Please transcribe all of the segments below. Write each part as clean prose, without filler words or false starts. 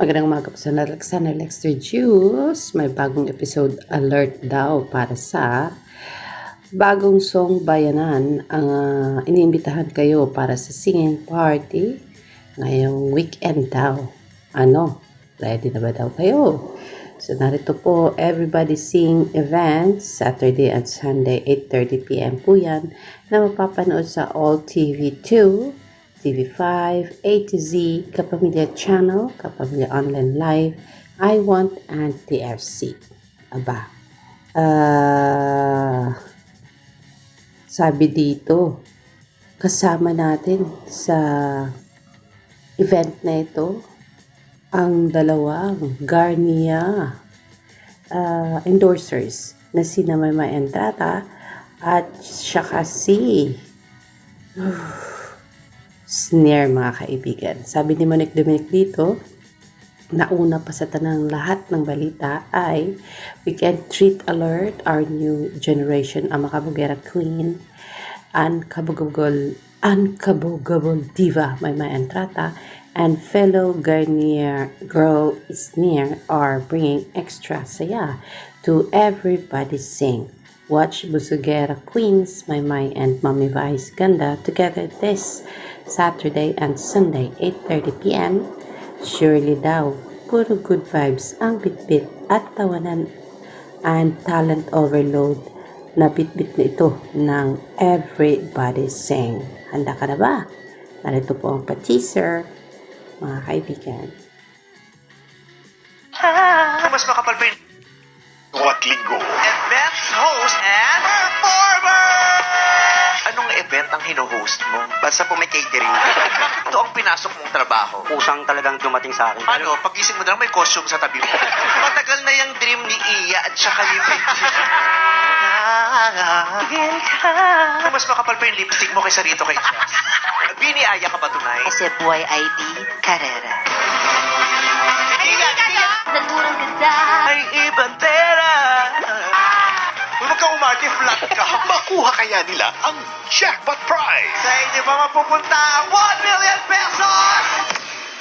Magandang umaga po sa Alexander Lexter Juice. May bagong episode alert daw para sa bagong song bayanan. Iniimbitahan kayo para sa singing party ngayong weekend daw. Ready na ba daw kayo? So narito po, Everybody Sing Events, Saturday and Sunday, 8:30 p.m. po yan, na mapapanood sa All TV2, TV5, A to Z, Kapamilya Channel, Kapamilya Online Live, I Want, and TFC. Sabi dito, kasama natin sa event na ito ang dalawang Garnier endorsers na sina Mama Entrata at saka si Sneer, mga kaibigan. Sabi ni Monique Dominic dito, nauna pa sa tanang lahat ng balita ay Weekend Treat Alert, our new generation, ang makabugera queen, unkabogable diva Mama Entrata, and fellow Garnier girl Sneer are bringing extra saya to Everybody Sing. Watch Busugera Queens, Maymay and Mommy Vice Ganda together this Saturday and Sunday, 8:30 p.m. Surely daw, puro good vibes ang bitbit at tawanan and talent overload na bitbit na ito ng Everybody Sing. Handa ka na ba? Narito po ang pa-teaser, mga kaibigan. Mas makapal pa yun. Bawat linggo. Events host and performer! Anong event ang hino-host mo? Basta po may catering. Ito ang pinasok mong trabaho. Kusang talagang dumating sa akin. Ano, pagising mo na lang may costume sa tabi mo. Matagal na yung dream ni Iya at saka ni Mas makapal pa yung lipstick mo kaysa rito kay Jess. Bini Aya ka ba tunay? Kasi buhay ID, karera. Hindi ka! Naturang ganda. Ay ibang tera! Huwag ka umarte, flat ka. Makuha kaya nila ang jackpot prize. Sa inyo pa mapupunta ang 1 million pesos!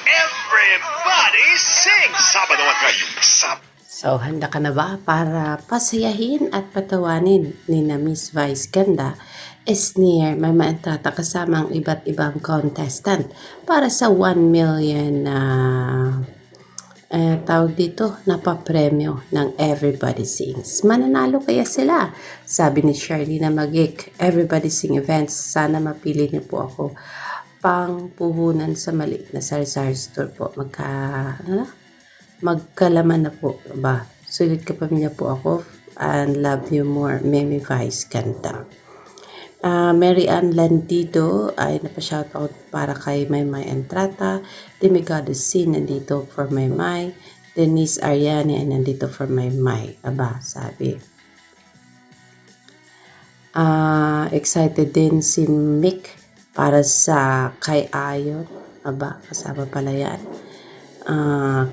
Everybody sing! Sabado at ngayong So, handa ka na ba para pasayahin at patawanin ni na Miss Vice Ganda, Sneer, Mama Entrata kasama ang iba't ibang contestant para sa 1 million tawag dito, napapremyo ng Everybody Sings. Mananalo kaya sila? Sabi ni Shirley na Magik, Everybody Sing Events, sana mapili niyo po ako pang puhunan sa maliit na sari-sari store po. Magkalaman na po ba? Sulit Kapamilya po ako and love you more, Memi Vice Ganda. Mary Ann Landido ay napa-shoutout para kay Maymay Entrata. Demigado C nandito for Maymay. Denise Ariane ay nandito for Maymay. Sabi. Excited din si Mick para sa kay Ayon. Kasama pala yan.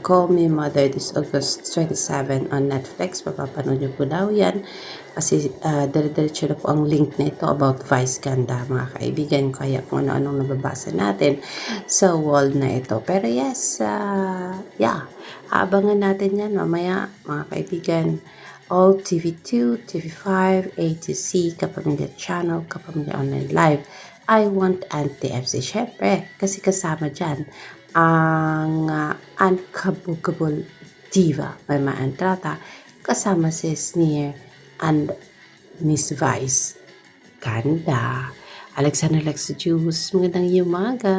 Call Me Mother this August 27 on Netflix. Papapanood nyo po daw yan. Kasi dire-diretso na po ang link na ito about Vice Ganda, mga kaibigan. Kaya kung ano-anong nababasa natin sa wall na ito. Pero yes, abangan natin yan mamaya, mga kaibigan. All TV2, TV5, A to C, Kapamilya Channel, Kapamilya Online Live, I Want, and TFC. Syempre, kasi kasama dyan ang unkabogable diva Mama Entrata kasama si Sneer and Miss Vice Ganda. Alexander Lexter Juice, magandang umaga.